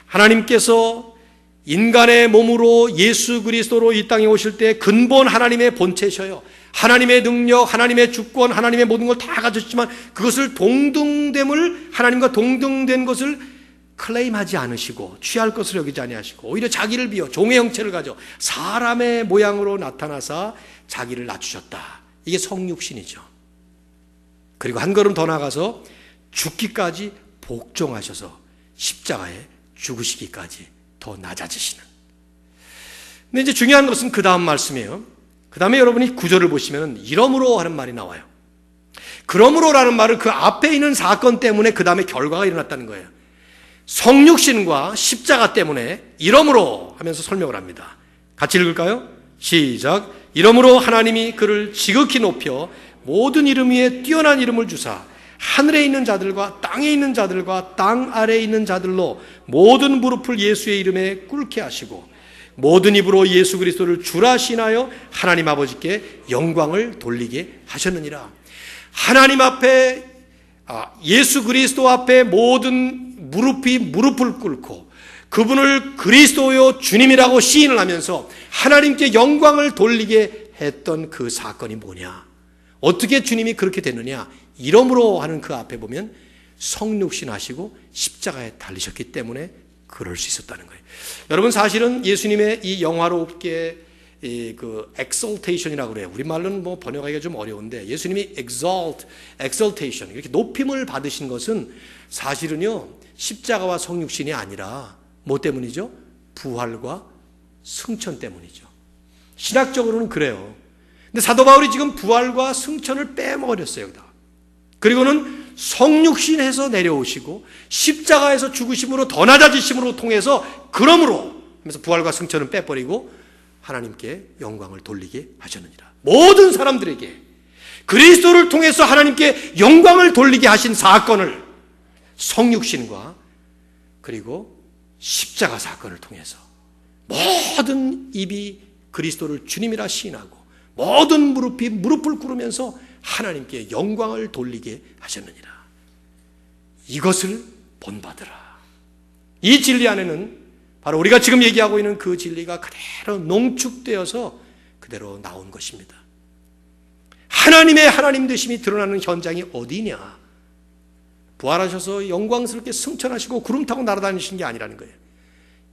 하나님께서 인간의 몸으로 예수 그리스도로 이 땅에 오실 때 근본 하나님의 본체셔요. 하나님의 능력, 하나님의 주권, 하나님의 모든 걸 다 가졌지만 그것을 동등됨을, 하나님과 동등된 것을 클레임하지 않으시고 취할 것을 여기지 아니하시고 오히려 자기를 비워 종의 형체를 가져 사람의 모양으로 나타나사 자기를 낮추셨다. 이게 성육신이죠. 그리고 한 걸음 더 나가서 죽기까지 복종하셔서 십자가에 죽으시기까지 더 낮아지시는. 근데 이제 중요한 것은 그 다음 말씀이에요. 그 다음에 여러분이 구절을 보시면 이러므로 하는 말이 나와요. 그러므로라는 말은 그 앞에 있는 사건 때문에 그 다음에 결과가 일어났다는 거예요. 성육신과 십자가 때문에 이러므로 하면서 설명을 합니다. 같이 읽을까요? 시작. 이러므로 하나님이 그를 지극히 높여 모든 이름 위에 뛰어난 이름을 주사 하늘에 있는 자들과 땅에 있는 자들과 땅 아래에 있는 자들로 모든 무릎을 예수의 이름에 꿇게 하시고 모든 입으로 예수 그리스도를 주라 시인하여 하나님 아버지께 영광을 돌리게 하셨느니라. 하나님 앞에 예수 그리스도 앞에 모든 무릎이 무릎을 꿇고 그분을 그리스도요 주님이라고 시인을 하면서 하나님께 영광을 돌리게 했던 그 사건이 뭐냐? 어떻게 주님이 그렇게 됐느냐? 이러므로 하는 그 앞에 보면 성육신 하시고 십자가에 달리셨기 때문에 그럴 수 있었다는 거예요. 여러분 사실은 예수님의 이 영화롭게 그 exaltation이라고 그래요. 우리말로는 뭐 번역하기가 좀 어려운데 예수님이 exaltation 이렇게 높임을 받으신 것은 사실은요 십자가와 성육신이 아니라 뭐 때문이죠? 부활과 승천 때문이죠. 신학적으로는 그래요. 근데 사도 바울이 지금 부활과 승천을 빼먹었어요. 그리고는 성육신에서 내려오시고 십자가에서 죽으심으로 더 낮아지심으로 통해서 그러므로 하면서 부활과 승천은 빼버리고 하나님께 영광을 돌리게 하셨느니라. 모든 사람들에게 그리스도를 통해서 하나님께 영광을 돌리게 하신 사건을 성육신과 그리고 십자가 사건을 통해서 모든 입이 그리스도를 주님이라 시인하고 모든 무릎이 무릎을 꿇으면서 하나님께 영광을 돌리게 하셨느니라. 이것을 본받으라. 이 진리 안에는 바로 우리가 지금 얘기하고 있는 그 진리가 그대로 농축되어서 그대로 나온 것입니다. 하나님의 하나님 되심이 드러나는 현장이 어디냐? 부활하셔서 영광스럽게 승천하시고 구름 타고 날아다니신 게 아니라는 거예요.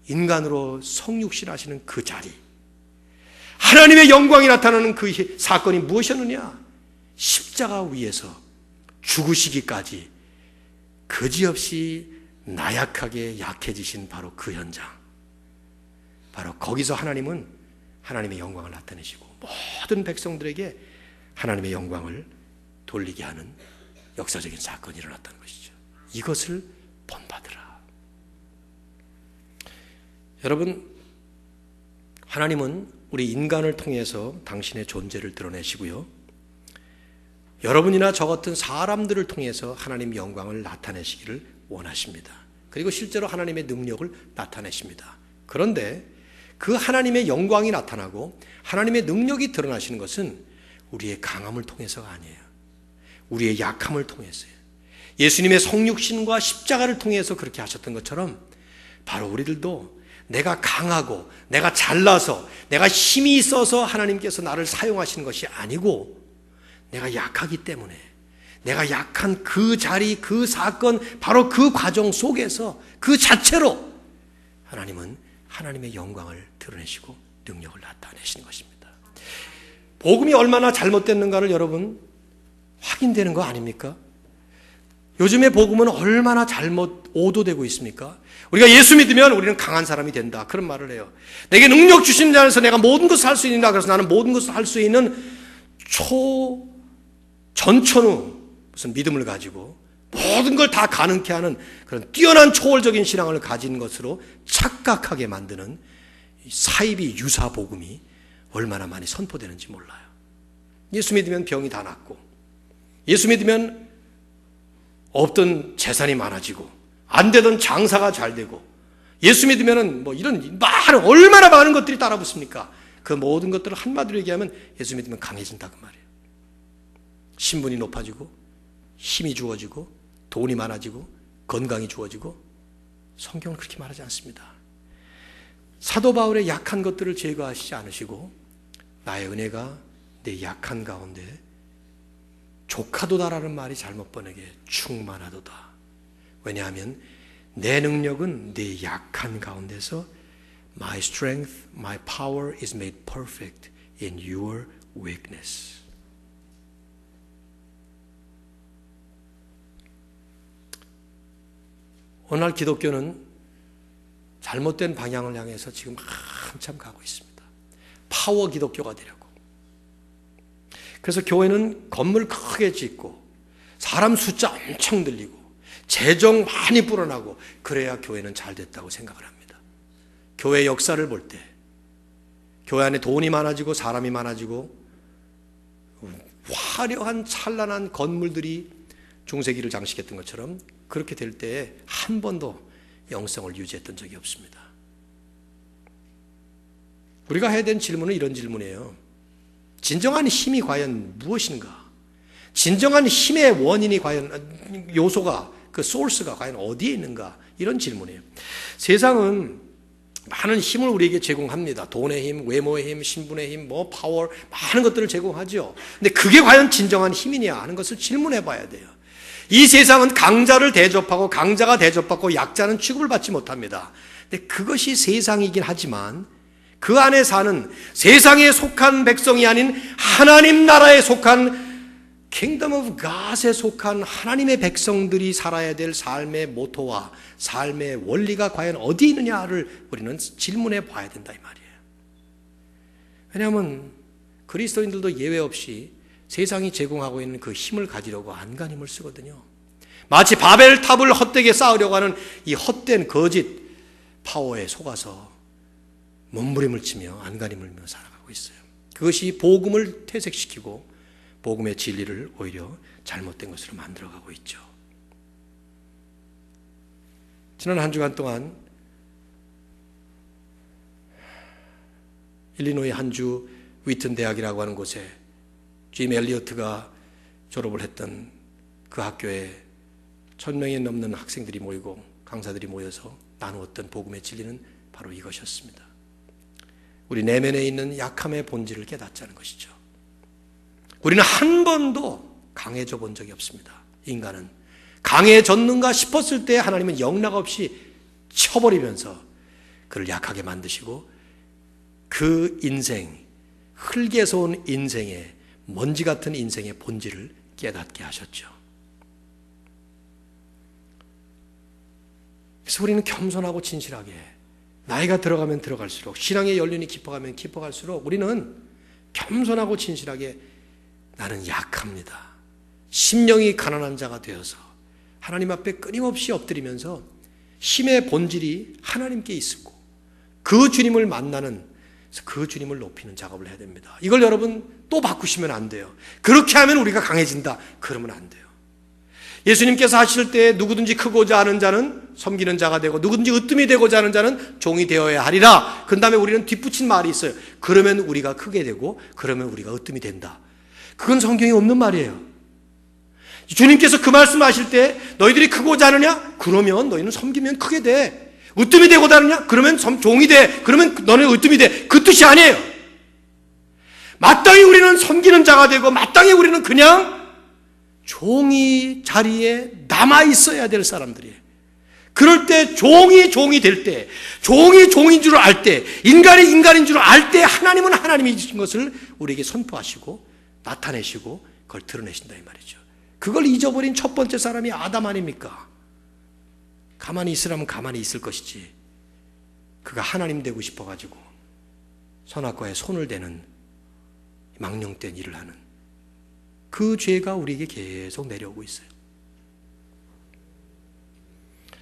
인간으로 성육신 하시는 그 자리, 하나님의 영광이 나타나는 그 사건이 무엇이었느냐? 십자가 위에서 죽으시기까지 그지없이 나약하게 약해지신 바로 그 현장, 바로 거기서 하나님은 하나님의 영광을 나타내시고 모든 백성들에게 하나님의 영광을 돌리게 하는 역사적인 사건이 일어났다는 것이죠. 이것을 본받으라. 여러분, 하나님은 우리 인간을 통해서 당신의 존재를 드러내시고요, 여러분이나 저 같은 사람들을 통해서 하나님 영광을 나타내시기를 원하십니다. 그리고 실제로 하나님의 능력을 나타내십니다. 그런데 그 하나님의 영광이 나타나고 하나님의 능력이 드러나시는 것은 우리의 강함을 통해서가 아니에요. 우리의 약함을 통해서요. 예수님의 성육신과 십자가를 통해서 그렇게 하셨던 것처럼 바로 우리들도 내가 강하고 내가 잘나서 내가 힘이 있어서 하나님께서 나를 사용하시는 것이 아니고 내가 약하기 때문에, 내가 약한 그 자리, 그 사건, 바로 그 과정 속에서 그 자체로 하나님은 하나님의 영광을 드러내시고 능력을 나타내시는 것입니다. 복음이 얼마나 잘못됐는가를 여러분 확인되는 거 아닙니까? 요즘의 복음은 얼마나 잘못 오도되고 있습니까? 우리가 예수 믿으면 우리는 강한 사람이 된다, 그런 말을 해요. 내게 능력 주신 자에서 내가 모든 것을 할 수 있는다, 그래서 나는 모든 것을 할 수 있는 전천후 무슨 믿음을 가지고 모든 걸 다 가능케 하는 그런 뛰어난 초월적인 신앙을 가진 것으로 착각하게 만드는 사이비 유사 복음이 얼마나 많이 선포되는지 몰라요. 예수 믿으면 병이 다 낫고, 예수 믿으면 없던 재산이 많아지고, 안 되던 장사가 잘 되고, 예수 믿으면 뭐 이런 얼마나 많은 것들이 따라붙습니까? 그 모든 것들을 한마디로 얘기하면 예수 믿으면 강해진다, 그 말이에요. 신분이 높아지고, 힘이 주어지고, 돈이 많아지고, 건강이 주어지고. 성경은 그렇게 말하지 않습니다. 사도 바울의 약한 것들을 제거하시지 않으시고 나의 은혜가 내 약한 가운데 족하도다라는 말이 잘못 번역해 충만하도다. 왜냐하면 내 능력은 내 약한 가운데서 My strength, my power is made perfect in your weakness. 오늘날 기독교는 잘못된 방향을 향해서 지금 한참 가고 있습니다. 파워 기독교가 되려고. 그래서 교회는 건물 크게 짓고 사람 숫자 엄청 늘리고 재정 많이 불어나고 그래야 교회는 잘 됐다고 생각을 합니다. 교회 역사를 볼 때 교회 안에 돈이 많아지고 사람이 많아지고 화려한 찬란한 건물들이 중세기를 장식했던 것처럼 그렇게 될 때에 한 번도 영성을 유지했던 적이 없습니다. 우리가 해야 되는 질문은 이런 질문이에요. 진정한 힘이 과연 무엇인가? 진정한 힘의 원인이 과연, 요소가, 그 소스가 과연 어디에 있는가? 이런 질문이에요. 세상은 많은 힘을 우리에게 제공합니다. 돈의 힘, 외모의 힘, 신분의 힘, 파워, 많은 것들을 제공하죠. 근데 그게 과연 진정한 힘이냐 하는 것을 질문해 봐야 돼요. 이 세상은 강자를 대접하고 강자가 대접받고 약자는 취급을 받지 못합니다. 근데 그것이 세상이긴 하지만 그 안에 사는 세상에 속한 백성이 아닌 하나님 나라에 속한 Kingdom of God에 속한 하나님의 백성들이 살아야 될 삶의 모토와 삶의 원리가 과연 어디 있느냐를 우리는 질문해 봐야 된다 이 말이에요. 왜냐하면 그리스도인들도 예외 없이 세상이 제공하고 있는 그 힘을 가지려고 안간힘을 쓰거든요. 마치 바벨탑을 헛되게 쌓으려고 하는 이 헛된 거짓 파워에 속아서 몸부림을 치며 안간힘을 밀며 살아가고 있어요. 그것이 복음을 퇴색시키고 복음의 진리를 오히려 잘못된 것으로 만들어가고 있죠. 지난 한 주간 동안 일리노이 한주 위튼 대학이라고 하는 곳에 짐 엘리어트가 졸업을 했던 그 학교에 1000명이 넘는 학생들이 모이고 강사들이 모여서 나누었던 복음의 진리는 바로 이것이었습니다. 우리 내면에 있는 약함의 본질을 깨닫자는 것이죠. 우리는 한 번도 강해져 본 적이 없습니다. 인간은 강해졌는가 싶었을 때 하나님은 영락없이 쳐버리면서 그를 약하게 만드시고 그 인생, 흙에서 온 인생의 먼지 같은 인생의 본질을 깨닫게 하셨죠. 그래서 우리는 겸손하고 진실하게 나이가 들어가면 들어갈수록 신앙의 연륜이 깊어가면 깊어갈수록 우리는 겸손하고 진실하게 나는 약합니다. 심령이 가난한 자가 되어서 하나님 앞에 끊임없이 엎드리면서 힘의 본질이 하나님께 있고 그 주님을 만나는 그 주님을 높이는 작업을 해야 됩니다. 이걸 여러분 또 바꾸시면 안 돼요. 그렇게 하면 우리가 강해진다. 그러면 안 돼요. 예수님께서 하실 때 누구든지 크고자 하는 자는 섬기는 자가 되고 누구든지 으뜸이 되고자 하는 자는 종이 되어야 하리라. 그 다음에 우리는 뒷붙인 말이 있어요. 그러면 우리가 크게 되고 그러면 우리가 으뜸이 된다. 그건 성경에 없는 말이에요. 주님께서 그 말씀하실 때 너희들이 크고자 하느냐? 그러면 너희는 섬기면 크게 돼. 으뜸이 되고자 하느냐? 그러면 종이 돼. 그러면 너는 으뜸이 돼. 그 뜻이 아니에요. 마땅히 우리는 섬기는 자가 되고 마땅히 우리는 그냥 종이 자리에 남아있어야 될 사람들이에요. 그럴 때 종이 될 때, 종이 종인 줄 알 때, 인간이 인간인 줄 알 때 하나님은 하나님이신 것을 우리에게 선포하시고 나타내시고 그걸 드러내신다 이 말이죠. 그걸 잊어버린 첫 번째 사람이 아담 아닙니까? 가만히 있으라면 가만히 있을 것이지, 그가 하나님 되고 싶어가지고 선악과에 손을 대는 망령된 일을 하는 그 죄가 우리에게 계속 내려오고 있어요.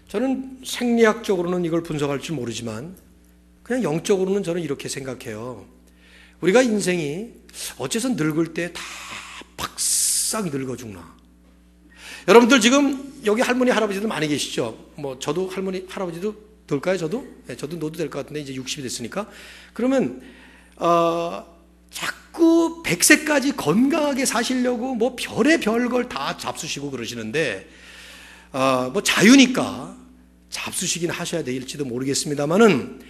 저는 생리학적으로는 이걸 분석할 줄 모르지만 그냥 영적으로는 저는 이렇게 생각해요. 우리가 인생이 어째서 늙을 때 다 박싹 늙어 죽나? 여러분들 지금 여기 할머니 할아버지들 많이 계시죠? 뭐 저도 할머니 할아버지도 될까요? 저도? 네, 저도 넣어도 될 것 같은데 이제 60이 됐으니까. 그러면 자꾸 100세까지 건강하게 사시려고 뭐 별의 별걸 다 잡수시고 그러시는데 뭐 자유니까 잡수시긴 하셔야 될지도 모르겠습니다만은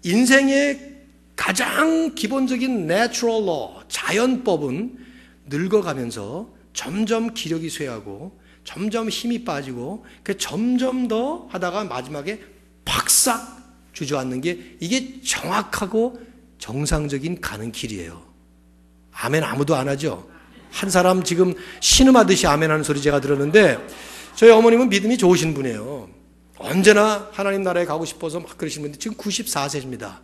인생의 가장 기본적인 natural law, 자연법은 늙어가면서 점점 기력이 쇠하고 점점 힘이 빠지고 점점 더 하다가 마지막에 박싹 주저앉는 게 이게 정확하고 정상적인 가는 길이에요. 아멘 아무도 안 하죠? 한 사람 지금 신음하듯이 아멘 하는 소리 제가 들었는데 저희 어머님은 믿음이 좋으신 분이에요. 언제나 하나님 나라에 가고 싶어서 막 그러시는 분인데 지금 94세입니다.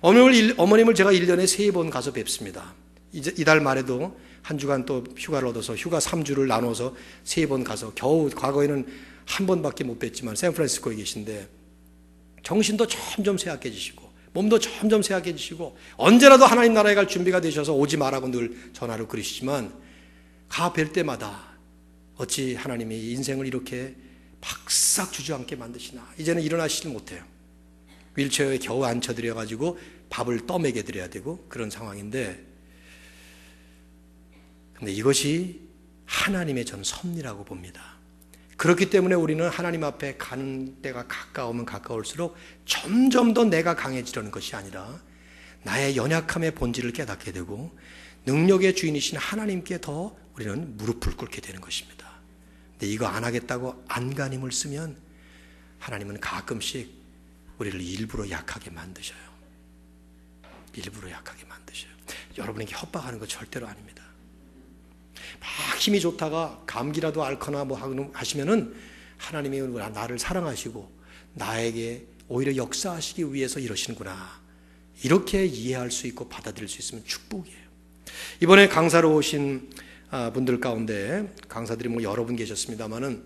어머님을 제가 1년에 3번 가서 뵙습니다. 이달 말에도 한 주간 또 휴가를 얻어서 휴가 3주를 나눠서 3번 가서 겨우 과거에는 한 번밖에 못 뵀지만 샌프란시스코에 계신데 정신도 점점 쇠약해지시고 몸도 점점 쇠약해지시고 언제라도 하나님 나라에 갈 준비가 되셔서 오지 말라고 늘 전화로 그러시지만 가 뵐 때마다 어찌 하나님이 인생을 이렇게 박싹 주저앉게 만드시나. 이제는 일어나시질 못해요. 휠체어에 겨우 앉혀드려가지고 밥을 떠먹여 드려야 되고 그런 상황인데, 근데 이것이 하나님의 전 섭리라고 봅니다. 그렇기 때문에 우리는 하나님 앞에 가는 때가 가까우면 가까울수록 점점 더 내가 강해지려는 것이 아니라 나의 연약함의 본질을 깨닫게 되고 능력의 주인이신 하나님께 더 우리는 무릎을 꿇게 되는 것입니다. 근데 이거 안 하겠다고 안간힘을 쓰면 하나님은 가끔씩 우리를 일부러 약하게 만드셔요. 일부러 약하게 만드셔요. 여러분에게 협박하는 거 절대로 아닙니다. 막 힘이 좋다가 감기라도 앓거나 뭐 하시면은 하나님이 나를 사랑하시고 나에게 오히려 역사하시기 위해서 이러시는구나. 이렇게 이해할 수 있고 받아들일 수 있으면 축복이에요. 이번에 강사로 오신 분들 가운데 강사들이 뭐 여러 분 계셨습니다만은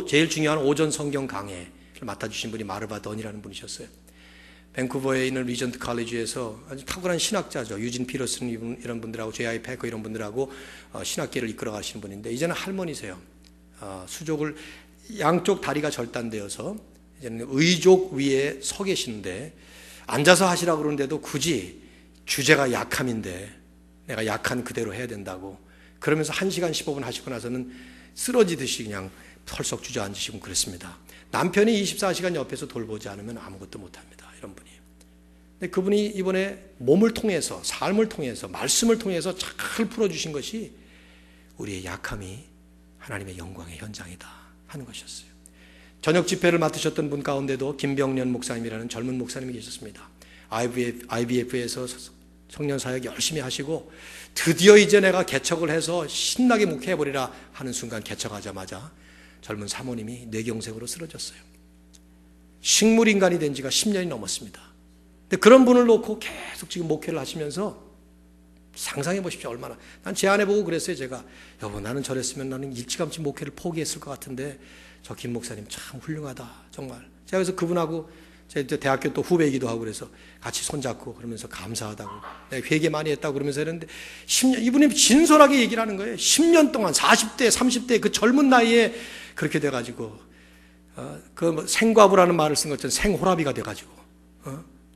제일 중요한 오전 성경 강해를 맡아주신 분이 마르바 던이라는 분이셨어요. 밴쿠버에 있는 리전트 칼리지에서 아주 탁월한 신학자죠. 유진 피러슨 이런 분들하고 J.I. 패커 이런 분들하고 신학계를 이끌어 가시는 분인데 이제는 할머니세요. 수족을 양쪽 다리가 절단되어서 이제는 의족 위에 서 계시는데 앉아서 하시라고 그러는데도 굳이 주제가 약함인데 내가 약한 그대로 해야 된다고 그러면서 1시간 15분 하시고 나서는 쓰러지듯이 그냥 털썩 주저앉으시고 그랬습니다. 남편이 24시간 옆에서 돌보지 않으면 아무것도 못합니다. 이런 분이. 근데 그분이 이번에 몸을 통해서 삶을 통해서 말씀을 통해서 잘 풀어주신 것이 우리의 약함이 하나님의 영광의 현장이다 하는 것이었어요. 저녁 집회를 맡으셨던 분 가운데도 김병년 목사님이라는 젊은 목사님이 계셨습니다. IBF에서 청년 사역 열심히 하시고 드디어 이제 내가 개척을 해서 신나게 목회해버리라 하는 순간 개척하자마자 젊은 사모님이 뇌경색으로 쓰러졌어요. 식물인간이 된 지가 10년이 넘었습니다. 근데 그런 분을 놓고 계속 지금 목회를 하시면서 상상해 보십시오. 얼마나. 난 제 아내 보고 그랬어요. 제가 여보 나는 저랬으면 나는 일찌감치 목회를 포기했을 것 같은데 저 김 목사님 참 훌륭하다 정말. 제가 그래서 그분하고 제 대학교 또 후배이기도 하고 그래서 같이 손잡고 그러면서 감사하다고 내가 회개 많이 했다고 그러면서 했는데 10년 이분이 진솔하게 얘기를 하는 거예요. 10년 동안 40대 30대 그 젊은 나이에 그렇게 돼가지고 그 생과부라는 말을 쓴 것처럼 생호라비가 돼가지고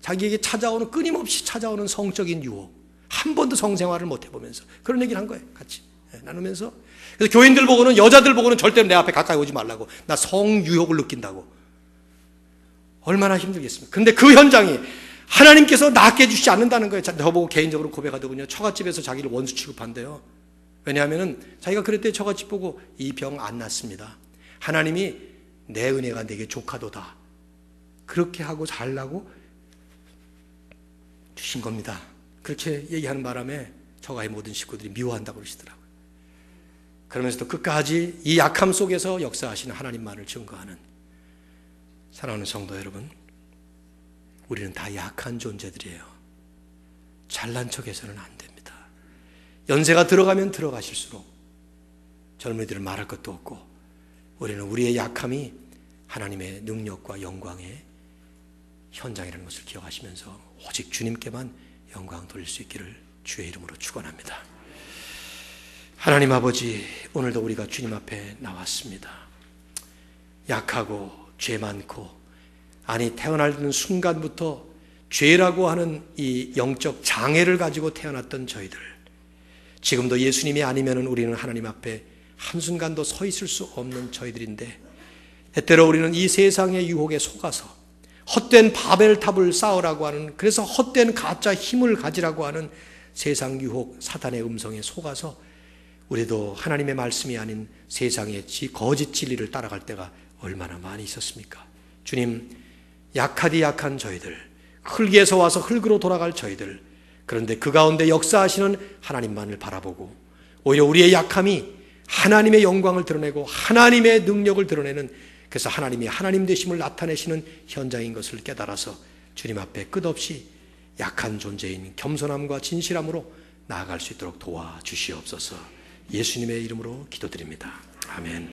자기에게 찾아오는 끊임없이 찾아오는 성적인 유혹 한 번도 성생활을 못 해보면서 그런 얘기를 한 거예요. 같이 나누면서. 그래서 교인들 보고는 여자들 보고는 절대로 내 앞에 가까이 오지 말라고. 나 성유혹을 느낀다고. 얼마나 힘들겠습니까? 그런데 그 현장이 하나님께서 낫게 해주시지 않는다는 거예요. 저보고 개인적으로 고백하더군요. 처갓집에서 자기를 원수 취급한대요. 왜냐하면 자기가 그랬더니 저같이 보고 이 병 안 낫습니다. 하나님이 내 은혜가 내게 조카도다. 그렇게 하고 살라고 주신 겁니다. 그렇게 얘기하는 바람에 저가의 모든 식구들이 미워한다고 그러시더라고요. 그러면서도 끝까지 이 약함 속에서 역사하시는 하나님만을 증거하는 사랑하는 성도 여러분, 우리는 다 약한 존재들이에요. 잘난 척해서는 안 됩니다. 연세가 들어가면 들어가실수록 젊은이들은 말할 것도 없고 우리는 우리의 약함이 하나님의 능력과 영광의 현장이라는 것을 기억하시면서 오직 주님께만 영광 돌릴 수 있기를 주의 이름으로 축원합니다. 하나님 아버지, 오늘도 우리가 주님 앞에 나왔습니다. 약하고 죄 많고, 아니 태어나는 순간부터 죄라고 하는 이 영적 장애를 가지고 태어났던 저희들, 지금도 예수님이 아니면 우리는 하나님 앞에 한순간도 서 있을 수 없는 저희들인데, 때때로 우리는 이 세상의 유혹에 속아서 헛된 바벨탑을 쌓으라고 하는, 그래서 헛된 가짜 힘을 가지라고 하는 세상 유혹, 사탄의 음성에 속아서 우리도 하나님의 말씀이 아닌 세상의 거짓 진리를 따라갈 때가 얼마나 많이 있었습니까? 주님, 약하디 약한 저희들, 흙에서 와서 흙으로 돌아갈 저희들, 그런데 그 가운데 역사하시는 하나님만을 바라보고 오히려 우리의 약함이 하나님의 영광을 드러내고 하나님의 능력을 드러내는, 그래서 하나님이 하나님 되심을 나타내시는 현장인 것을 깨달아서 주님 앞에 끝없이 약한 존재인 겸손함과 진실함으로 나아갈 수 있도록 도와주시옵소서. 예수님의 이름으로 기도드립니다. 아멘.